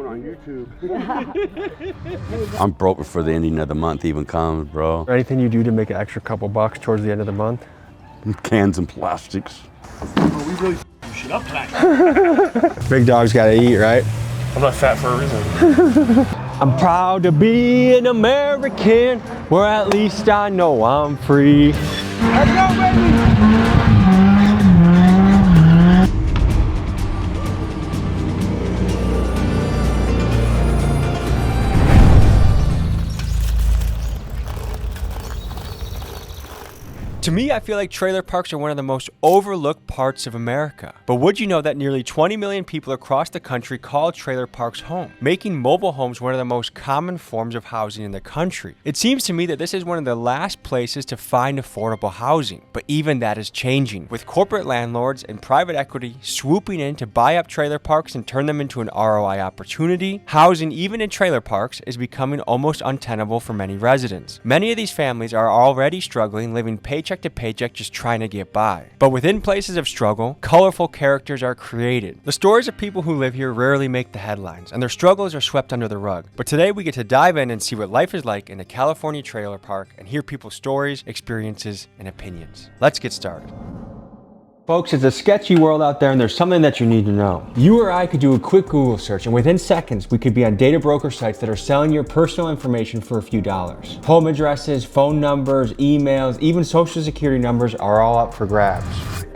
on YouTube. I'm broke before the ending of the month even comes, bro. Anything you do to make an extra couple bucks towards the end of the month? Cans and plastics. Oh, we really shit up tonight. Big dogs gotta eat, right? I'm not fat for a reason. I'm proud to be an American, where at least I know I'm free. Let's go, baby! To me, I feel like trailer parks are one of the most overlooked parts of America. But would you know that nearly 20 million people across the country call trailer parks home, making mobile homes one of the most common forms of housing in the country? It seems to me that this is one of the last places to find affordable housing, but even that is changing, with corporate landlords and private equity swooping in to buy up trailer parks and turn them into an ROI opportunity. Housing, even in trailer parks, is becoming almost untenable for many residents. Many of these families are already struggling, living paycheck to paycheck, just trying to get by. But within places of struggle, colorful characters are created. The stories of people who live here rarely make the headlines, and their struggles are swept under the rug. But today we get to dive in and see what life is like in a California trailer park and hear people's stories, experiences, and opinions. Let's get started. Folks, it's a sketchy world out there, and there's something that you need to know. You or I could do a quick Google search, and within seconds, we could be on data broker sites that are selling your personal information for a few dollars. Home addresses, phone numbers, emails, even social security numbers are all up for grabs.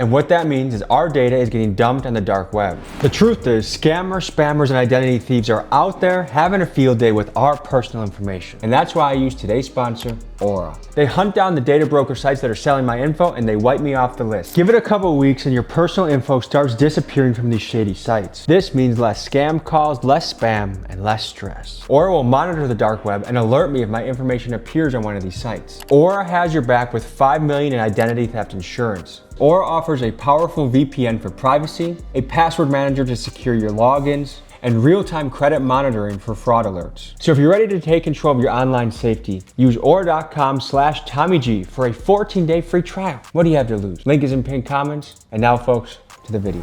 And what that means is our data is getting dumped on the dark web. The truth is, scammers, spammers, and identity thieves are out there having a field day with our personal information. And that's why I use today's sponsor, Aura. They hunt down the data broker sites that are selling my info, and they wipe me off the list. Give it a couple weeks and your personal info starts disappearing from these shady sites. This means less scam calls, less spam, and less stress. Aura will monitor the dark web and alert me if my information appears on one of these sites. Aura has your back with $5 million in identity theft insurance. Aura offers a powerful VPN for privacy, a password manager to secure your logins, and real-time credit monitoring for fraud alerts. So if you're ready to take control of your online safety, use Aura.com/TommyG for a 14-day free trial. What do you have to lose? Link is in pinned comments. And now, folks, to the video.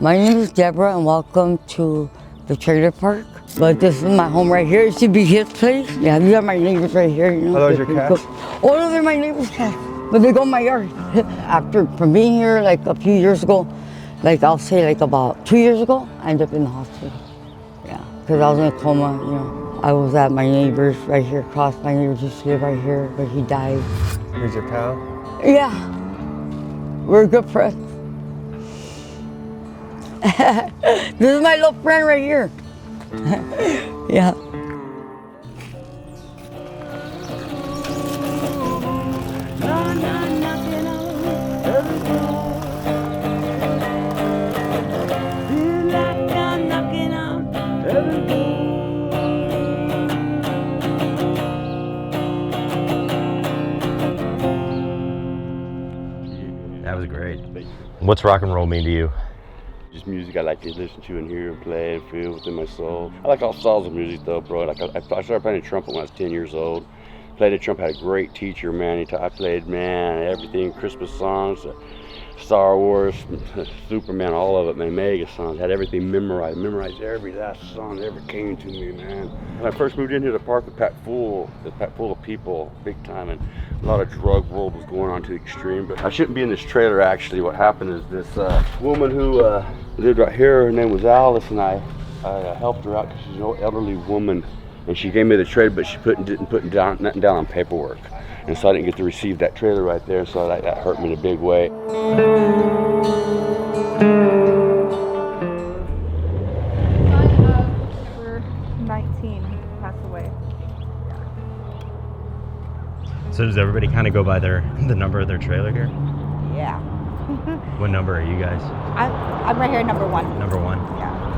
My name is Deborah, and welcome to the trailer park. But this is my home right here. It should be his place. Yeah, you got my neighbors right here. You know, are those your cats? Oh, those are my neighbors' cats. But they go in my yard. From being here like a few years ago, like I'll say like about 2 years ago, I ended up in the hospital. Yeah, because I was in a coma, you know. I was at my neighbor's right here across. My neighbor used to live right here, but he died. Here's your pal? Yeah, we're good friends. This is my little friend right here. Yeah. That was great. What's rock and roll mean to you? Just music I like to listen to and hear and play and feel within my soul. I like all styles of music though, bro. Like I started playing the trumpet when I was 10 years old. Played the trumpet, had a great teacher, man. I played, man, everything, Christmas songs, Star Wars, Superman, all of it, man, mega songs. Had everything memorized. Memorized every last song that ever came to me, man. When I first moved into the park with packed full of people, big time, and a lot of drug world was going on to the extreme. But I shouldn't be in this trailer, actually. What happened is this woman who lived right here, her name was Alice, and I helped her out because she's an old elderly woman. And she gave me the trailer, but she didn't put nothing down on paperwork. And so I didn't get to receive that trailer right there, so that hurt me in a big way. Number 19 passed away. So does everybody kind of go by the number of their trailer here? Yeah. What number are you guys? I'm right here, number 1. Number 1? Yeah.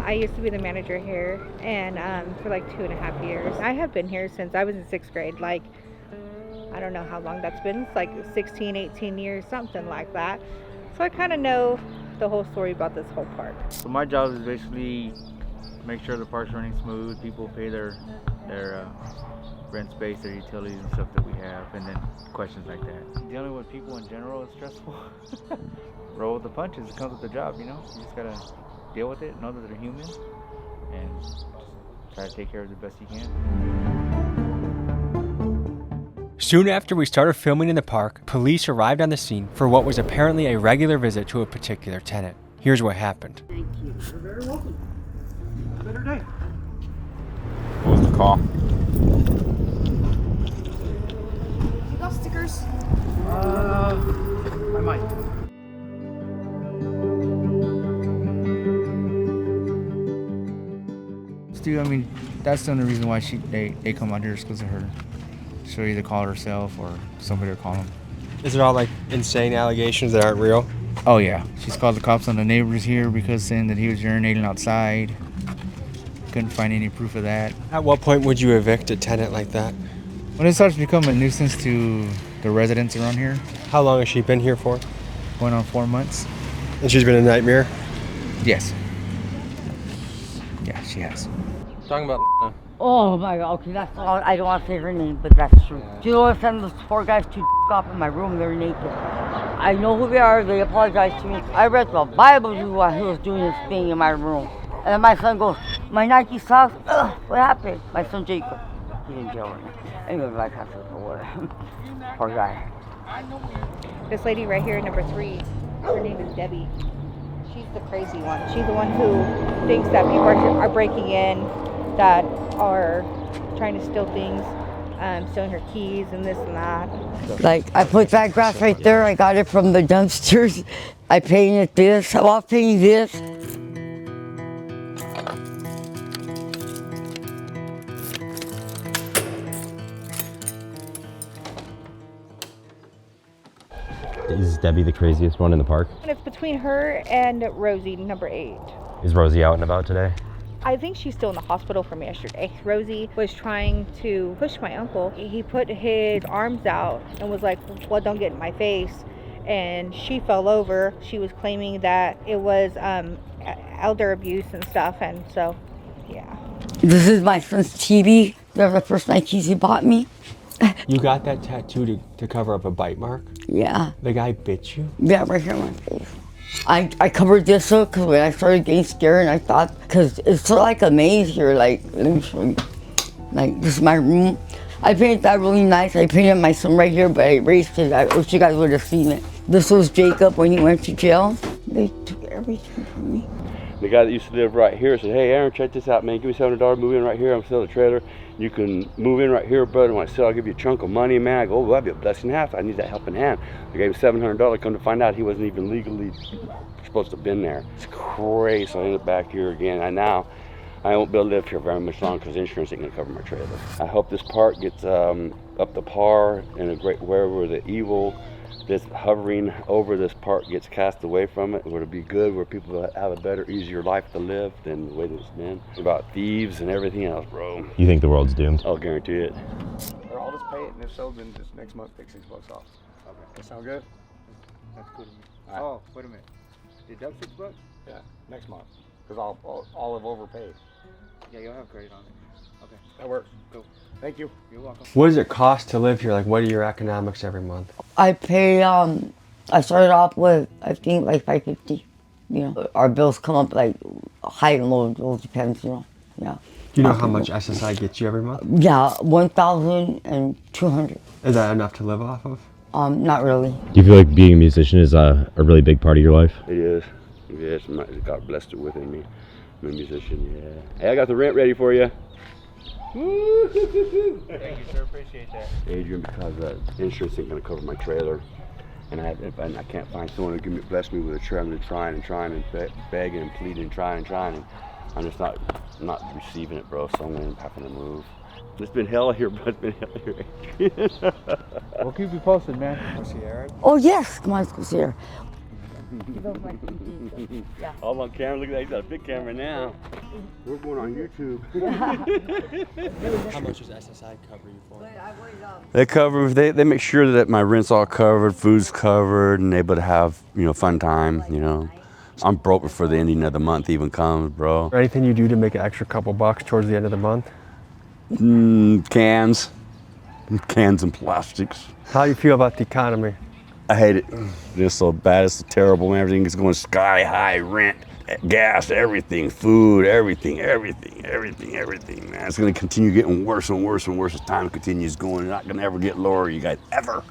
I used to be the manager here, and for like 2.5 years. I have been here since I was in 6th grade. Like, I don't know how long that's been. It's like 16, 18 years, something like that. So I kind of know the whole story about this whole park. So my job is basically make sure the park's running smooth, people pay their their rent space, their utilities and stuff that we have, and then questions like that. Dealing with people in general is stressful. Roll with the punches. It comes with the job, you know. You just gotta deal with it, know that they're human, and just try to take care of it the best you can. Soon after we started filming in the park, police arrived on the scene for what was apparently a regular visit to a particular tenant. Here's what happened. You're very welcome. Have a better day. What was the call? You got stickers? I might. Stu, I mean, that's the only reason why they come out here is because of her. She'll either call herself or somebody will call them. Is it all like insane allegations that aren't real? Oh yeah, she's called the cops on the neighbors here because saying that he was urinating outside. Couldn't find any proof of that. At what point would you evict a tenant like that? When it starts to become a nuisance to the residents around here, How long has she been here for? going on 4 months. And she's been a nightmare? Yes. Yeah, she has. Talking about Oh my God, okay, that's all. I don't want to say her name, but that's true. Do you know what? Send those poor guys to off in my room, they're naked. I know who they are, they apologize to me. I read the Bible to while he was doing this thing in my room. And then my son goes, my Nike socks, ugh, what happened? My son Jacob, he's in jail right now. Anyway, like I said, poor guy. This lady right here, number 3, her name is Debbie. She's the crazy one. She's the one who thinks that people are breaking in, that are trying to steal things, stealing her keys and this and that. Like, I put that grass right there, I got it from the dumpsters. I painted this, I was painting this. Is Debbie the craziest one in the park? And it's between her and Rosie, number 8. Is Rosie out and about today? I think she's still in the hospital from yesterday. Rosie was trying to push my uncle. He put his arms out and was like, well, don't get in my face. And she fell over. She was claiming that it was elder abuse and stuff. And so, yeah. This is my son's TV. They're the first Nikes he bought me. You got that tattoo to cover up a bite mark? Yeah. The guy bit you? Yeah, right here on my face. I covered this up because when I started getting scared, and I thought, because it's sort of like a maze here, like, let me show you. Like, this is my room. I painted that really nice. I painted my son right here, but I erased it. I wish you guys would have seen it. This was Jacob when he went to jail. They took everything from me. The guy that used to live right here said, hey, Aaron, check this out, man. Give me $700, move in right here. I'm selling a trailer. You can move in right here, brother. When I sell, I'll give you a chunk of money, man. I go, oh, that'd be a blessing and a half. I need that helping hand. I gave him $700. Come to find out, he wasn't even legally supposed to have been there. It's crazy. So I ended up back here again. And now I won't be able to live here very much longer because insurance ain't gonna cover my trailer. I hope this park gets up to par in a great way where the evil that's hovering over this park gets cast away from it, where it'll be good, where people have a better, easier life to live than the way that it's been. About thieves and everything else, bro. You think the world's doomed? I'll guarantee it. Or I'll just pay it, and if so, then just next month take $6 off. Okay. That sound good? That's cool to me. All right. Oh, wait a minute. Deduct $6? Yeah, next month. Because I'll have overpaid. Yeah, you'll have credit on it. Okay. That works. Cool. Thank you. You're welcome. What does it cost to live here? Like, what are your economics every month? I pay, I started off with, I think, like $550. You know, our bills come up like high and low, it all depends, you know. Yeah. Do you know how much SSI gets you every month? Yeah, 1,200. Is that enough to live off of? Not really. Do you feel like being a musician is a really big part of your life? It is. Yes, God blessed it within me. I'm a musician, yeah. Hey, I got the rent ready for you. Thank you, sir. Appreciate that. Adrian, because insurance ain't gonna cover my trailer, and I can't find someone to bless me with a trailer. I'm trying and begging and pleading and trying, and I'm just not receiving it, bro. So I'm gonna have to move. It's been hell here, but it's been hell here. We'll keep you posted, man. Want to see Aaron? Oh, yes, come on, let's go see her. All on camera, look at that, he's got a big camera now. We're going on YouTube. How much does SSI cover you for? They cover, they make sure that my rent's all covered, food's covered, and able to have, fun time, I'm broke before the ending of the month even comes, bro. Or anything you do to make an extra couple bucks towards the end of the month? Cans and plastics. How do you feel about the economy? I hate it. It's so bad. It's so terrible. Man. Everything is going sky high. Rent, gas, everything, food, everything, man. It's going to continue getting worse and worse and worse as time continues going. It's not going to ever get lower, you guys, ever.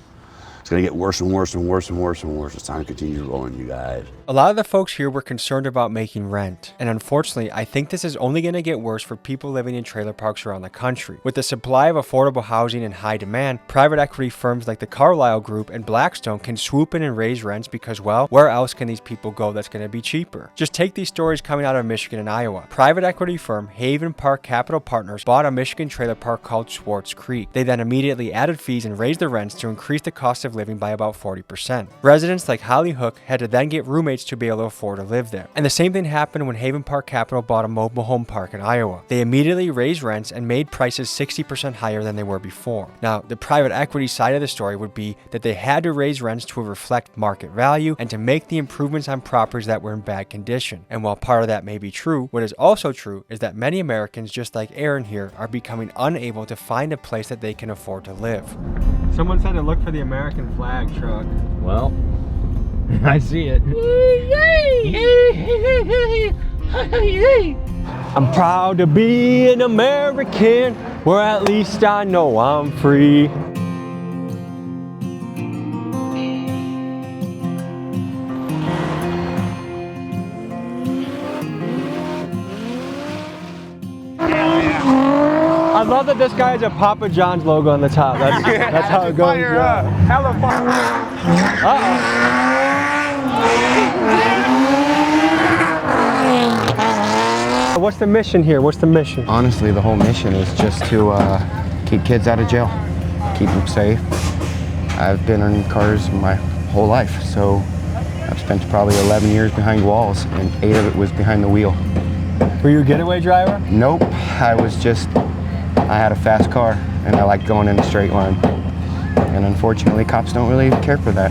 It's going to get worse and worse and worse and worse and worse as time continues rolling, you guys. A lot of the folks here were concerned about making rent, and unfortunately, I think this is only going to get worse for people living in trailer parks around the country. With the supply of affordable housing in high demand, private equity firms like the Carlyle Group and Blackstone can swoop in and raise rents because, well, where else can these people go that's going to be cheaper? Just take these stories coming out of Michigan and Iowa. Private equity firm Haven Park Capital Partners bought a Michigan trailer park called Swartz Creek. They then immediately added fees and raised the rents to increase the cost of living by about 40%. Residents like Holly Hook had to then get roommates to be able to afford to live there. And the same thing happened when Haven Park Capital bought a mobile home park in Iowa. They immediately raised rents and made prices 60% higher than they were before. Now, the private equity side of the story would be that they had to raise rents to reflect market value and to make the improvements on properties that were in bad condition. And while part of that may be true, what is also true is that many Americans, just like Aaron here, are becoming unable to find a place that they can afford to live. Someone said to look for the American flag truck. Well, I see it. I'm proud to be an American, where at least I know I'm free. I love that this guy has a Papa John's logo on the top. That's how it goes. Hella fire. What's the mission here? What's the mission? Honestly, the whole mission is just to keep kids out of jail, keep them safe. I've been in cars my whole life, so I've spent probably 11 years behind walls, and 8 of it was behind the wheel. Were you a getaway driver? Nope, I had a fast car, and I like going in a straight line. And unfortunately, cops don't really care for that.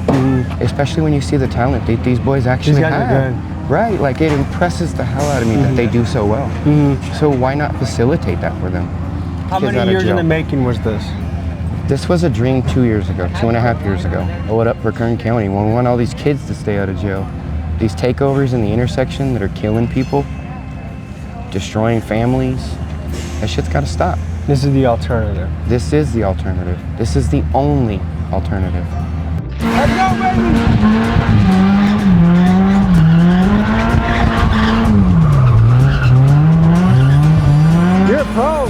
Especially when you see the talent these boys actually have. Right, like it impresses the hell out of me that they do so well. So why not facilitate that for them? How many years in the making was this? This was a dream 2 years ago, 2.5 years ago. Blow it up for Kern County when we want all these kids to stay out of jail. These takeovers in the intersection that are killing people, destroying families, that shit's gotta stop. This is the alternative. This is the alternative. This is the only alternative. Let's go, baby! You're a pro!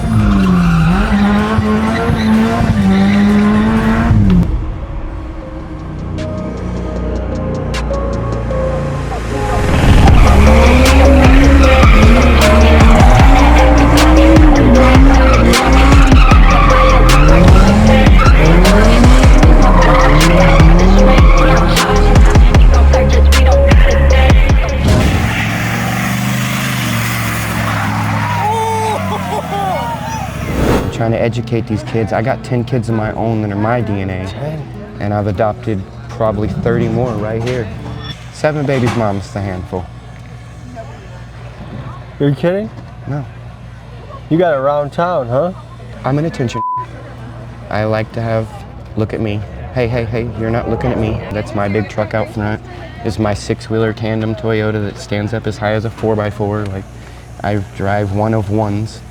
Trying to educate these kids. I got 10 kids of my own that are my DNA. 10? And I've adopted probably 30 more right here. 7 babies' moms, the handful. You're kidding? No. You got it around town, huh? I'm an attention. I like to have, look at me. Hey, hey, hey, you're not looking at me. That's my big truck out front. This is my 6-wheeler tandem Toyota that stands up as high as a 4x4. Like, I drive one of ones.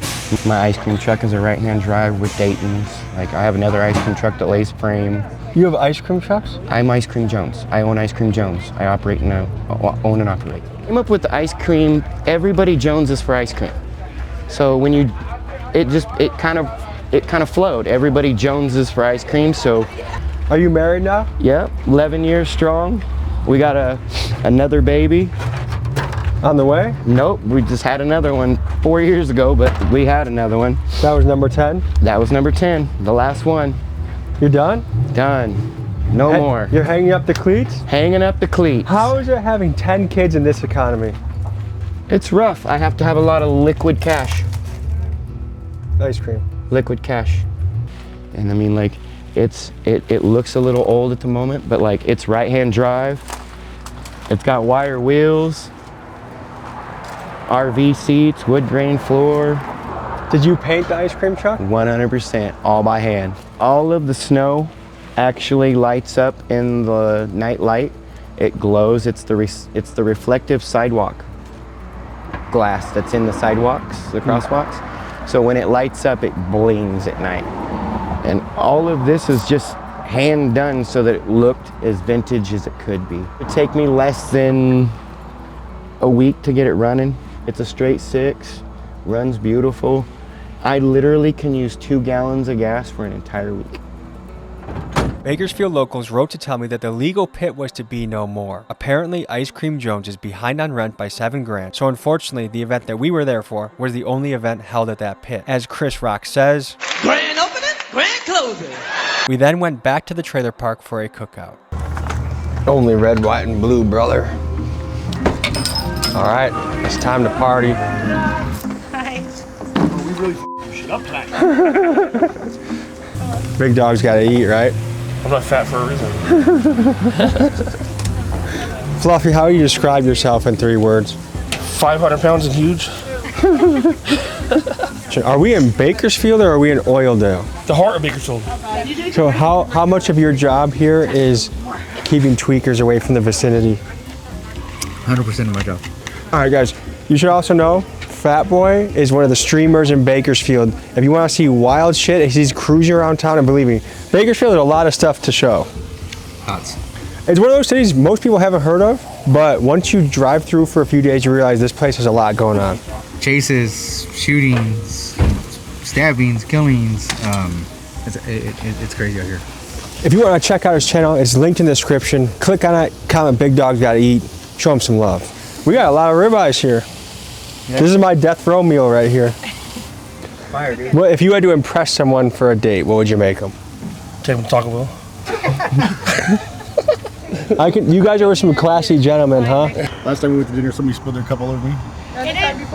My ice cream truck is a right-hand drive with Dayton's. Like, I have another ice cream truck that lays frame. You have ice cream trucks? I'm Ice Cream Jones. I own Ice Cream Jones. I own and operate. Came up with the ice cream. Everybody Jones is for ice cream. So when it kind of flowed. Everybody Jones is for ice cream. So. Are you married now? Yep, 11 years strong. We got another baby. On the way? Nope, we just had another one 4 years ago, but we had another one. That was number 10? That was number 10, the last one. You're done? Done. No more. You're hanging up the cleats? Hanging up the cleats. How is it having 10 kids in this economy? It's rough. I have to have a lot of liquid cash. Ice cream. Liquid cash. And I mean, like, it looks a little old at the moment, but like, it's right-hand drive. It's got wire wheels. RV seats, wood grain floor, Did you paint the ice cream truck? 100%, all by hand. All of the snow actually lights up in the night light. It glows. It's the reflective sidewalk glass that's in the sidewalks, the crosswalks. So when it lights up, it blings at night. And all of this is just hand done so that it looked as vintage as it could be. It take me less than a week to get it running. It's a straight 6, runs beautiful. I literally can use 2 gallons of gas for an entire week. Bakersfield locals wrote to tell me that the legal pit was to be no more. Apparently, Ice Cream Jones is behind on rent by $7,000, so unfortunately, the event that we were there for was the only event held at that pit. As Chris Rock says, grand opening, grand closing. We then went back to the trailer park for a cookout. Only red, white, and blue, brother. All right, it's time to party. Hi. Oh, we really f***ed shit up tonight. Big dog's gotta eat, right? I'm not fat for a reason. Fluffy, how would you describe yourself in 3 words? 500 pounds and huge. Are we in Bakersfield or are we in Oildale? The heart of Bakersfield. So how much of your job here is keeping tweakers away from the vicinity? 100% of my job. All right, guys, you should also know Fat Boy is one of the streamers in Bakersfield. If you want to see wild shit, he's cruising around town, and believe me, Bakersfield has a lot of stuff to show. Lots. It's one of those cities most people haven't heard of, but once you drive through for a few days, you realize this place has a lot going on. Chases, shootings, stabbings, killings. It's crazy out here. If you want to check out his channel, it's linked in the description. Click on it, comment Big Dog's Gotta Eat, show him some love. We got a lot of ribeyes here. Yeah. This is my death row meal right here. Fire, dude. Well, if you had to impress someone for a date, what would you make them? Take them to Taco Bell. You guys are some classy gentlemen, huh? Last time we went to dinner, somebody spilled their cup all over me. It didn't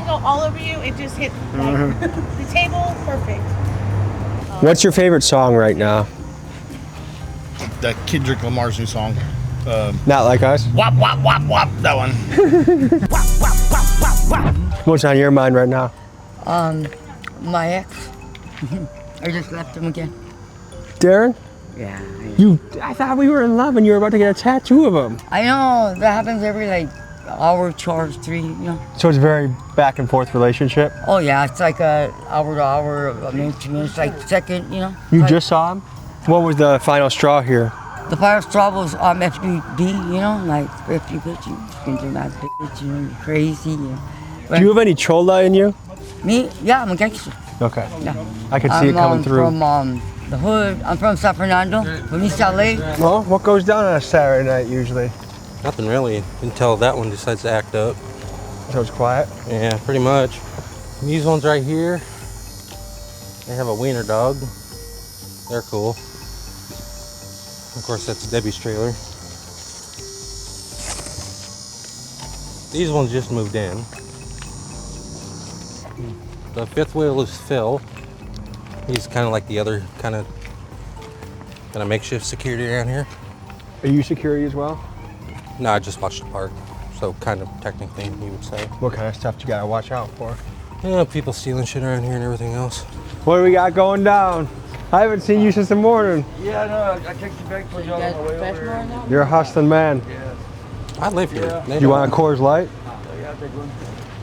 go all over you. It just hit like, the table perfect. What's your favorite song right now? That Kendrick Lamar's new song. Not Like Us? Wop, wop, wop, wop. That one. What's on your mind right now? My ex. I just left him again. Darren? Yeah. I thought we were in love and you were about to get a tattoo of him. I know, that happens every like hour, 2 hours, 3, you know. So it's a very back and forth relationship? Oh yeah, it's like a hour to hour, a minute to minute, like second, you know. You like, just saw him? What was the final straw here? The final straw was FUB, you know, like if you bitch, you can do that bitch, you know, you're crazy. You know. Do you have any chola in you? Me? Yeah, I'm a gangster. Okay. Yeah. I can see it coming through. I'm from the hood. I'm from San Fernando, from East LA. Well, what goes down on a Saturday night usually? Nothing really until that one decides to act up. So it's quiet? Yeah, pretty much. These ones right here, they have a wiener dog. They're cool. Of course, that's Debbie's trailer. These ones just moved in. The fifth wheel is Phil. He's kind of like the other kind of makeshift security around here. Are you security as well? No, I just watch the park. So kind of technically, you would say. What kind of stuff you gotta watch out for? Yeah, people stealing shit around here and everything else. What do we got going down? I haven't seen you since the morning. Yeah, no, I texted you back for you on the way over here. You're a hustling man. Yeah. I live here. Yeah. You want a Coors Light? Yeah, I'll take one.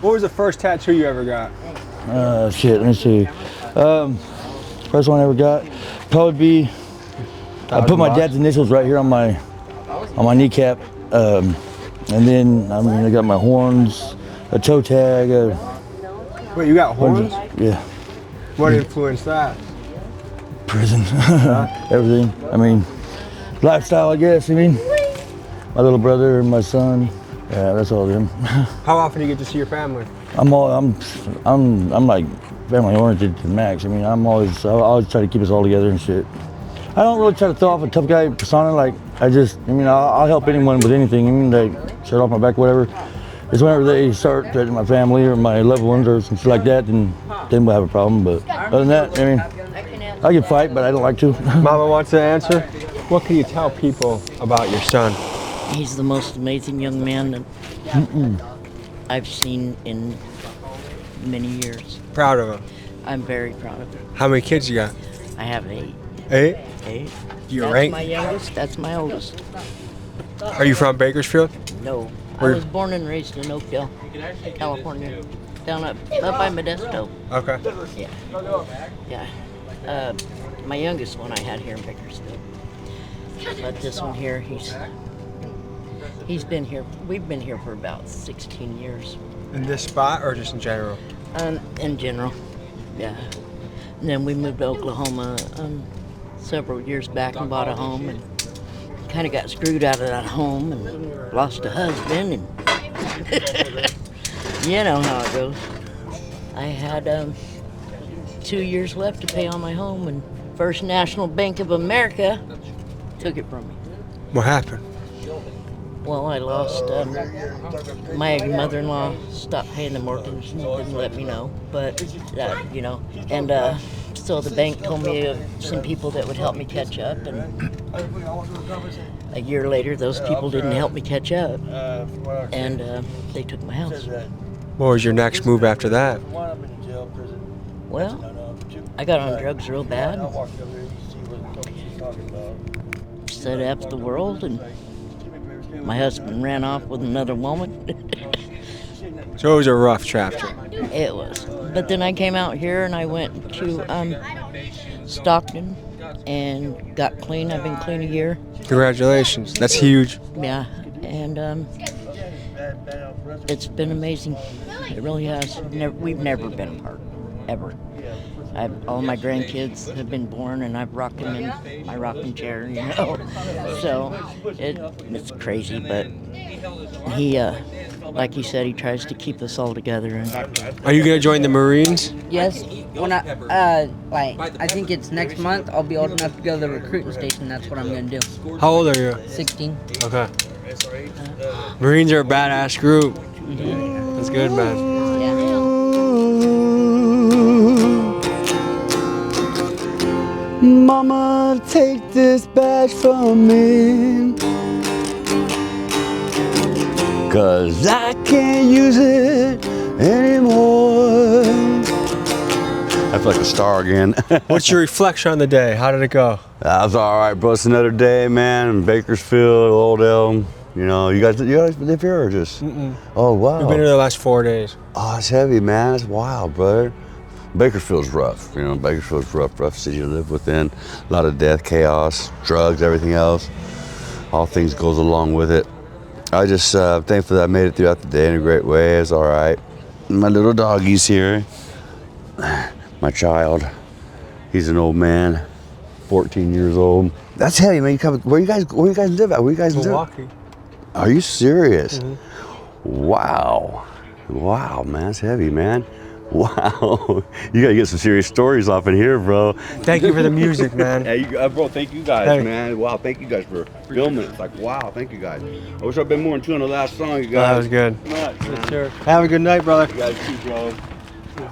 What was the first tattoo you ever got? Shit, let me see. First one I ever got probably be, I put my dad's initials right here on my kneecap. And then, I mean, I got my horns, a toe tag. Wait, you got horns? Yeah. What influenced that? Prison. Everything. I mean, lifestyle, I guess. I mean, my little brother and my son. Yeah, that's all of them. How often do you get to see your family? I'm like family oriented to the max. I mean, I always try to keep us all together and shit. I don't really try to throw off a tough guy persona. Like, I'll help anyone with anything. I mean, like, shirt off my back, whatever. It's whenever they start threatening my family or my loved ones or something like that, then we'll have a problem. But other than that, I mean, I can fight, but I don't like to. Mama wants to answer. What can you tell people about your son? He's the most amazing young man that I've seen in many years. Proud of him. I'm very proud of her. How many kids you got? I have 8. 8? 8. You're That's right. my youngest. That's my oldest. Are you from Bakersfield? No. Where? I was born and raised in Oakdale, California. Down up by Modesto. Okay. Yeah. My youngest one I had here in Bakersfield. But this one here, he's been here. We've been here for about 16 years. In this spot or just in general? In general, yeah. And then we moved to Oklahoma several years back and bought a home and kind of got screwed out of that home and lost a husband and you know how it goes. I had 2 years left to pay on my home and First National Bank of America took it from me. What happened? Well, I lost, my mother-in-law stopped paying the mortgage and didn't let me know, but, you know, and so the bank told me of some people that would help me catch up, and a year later, those people didn't help me catch up, and they took my house. What was your next move after that? Well, I got on drugs real bad, said F the world, and my husband ran off with another woman. So it was a rough chapter. It was. But then I came out here and I went to Stockton and got clean. I've been clean a year. Congratulations. That's huge. Yeah. And it's been amazing. It really has. We've never been apart, ever. All my grandkids have been born, and I've rocked them in my rocking chair, you know. So it's crazy, but he, like he said, he tries to keep us all together. And are you gonna join the Marines? Yes. When I think it's next month. I'll be old enough to go to the recruiting station. That's what I'm gonna do. How old are you? 16. Okay. Marines are a badass group. That's good, man. Mama, take this badge from me, 'cause I can't use it anymore. I feel like a star again. What's your reflection on the day? How did it go? That was all right, bro. It's another day, man. In Bakersfield, Old Elm. You know, you guys live here or just? Oh, wow. We've been here the last 4 days. Oh, it's heavy, man. It's wild, brother. Bakersfield's rough, you know. Bakersfield's rough city to live within. A lot of death, chaos, drugs, everything else. All things goes along with it. I just thankful that I made it throughout the day in a great way. It's all right. My little doggy's here. My child. He's an old man, 14 years old. That's heavy, man. Where you guys live at? Where you guys live? Milwaukee. Are you serious? Wow. Wow, man. That's heavy, man. Wow, you gotta get some serious stories off in here, bro. Thank you for the music, man. Hey, bro, thank you guys, man. Wow, thank you guys for filming. It's like, wow, thank you guys. I wish I'd been more in tune on the last song, you guys. That was good. Sure. Have a good night, brother. You guys too, bro.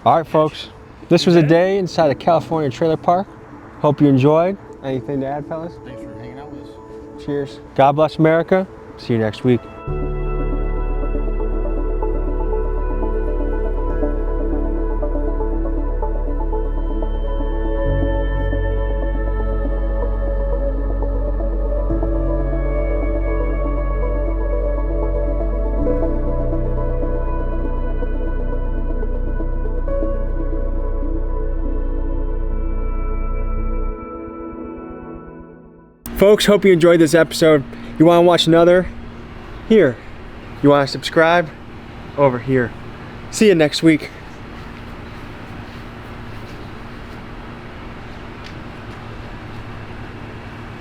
All right, folks. This was a day inside the California trailer park. Hope you enjoyed. Anything to add, fellas? Thanks for hanging out with us. Cheers. God bless America. See you next week. Folks, hope you enjoyed this episode. You want to watch another? Here. You want to subscribe? Over here. See you next week.